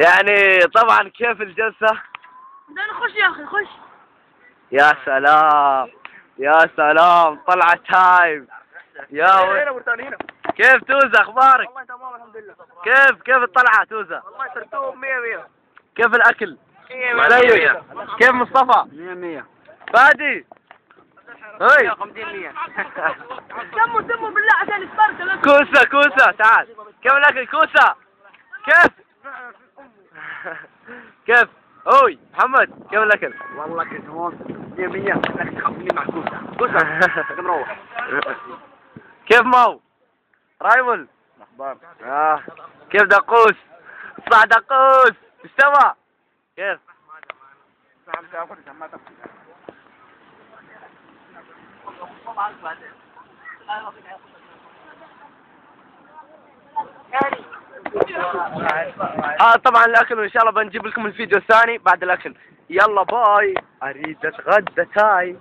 يعني طبعا كيف الجلسة؟ بدنا نخش يا اخي خش. يا سلام يا سلام طلعة تايم يا كيف توزة اخبارك؟ والله تمام الحمد لله. كيف الطلعة توزة؟ والله سرتوه 100. كيف الاكل؟ 100. كيف مصطفى؟ 100. فادي هاي 150. سموا بالله عشان يسترسل. كوسة تعال كيف الاكل كوسة؟ كيف اوي محمد كيف الاكل؟ والله كنت هون 100 لكن تخافني مع كوسه مروح. كيف ماو؟ رايفل اخبار كيف دقوس؟ صح دقوس استوى كيف؟ طبعا الاكل وان شاء الله بنجيب لكم الفيديو الثاني بعد الاكل. يلا باي اريد اتغدى تاي.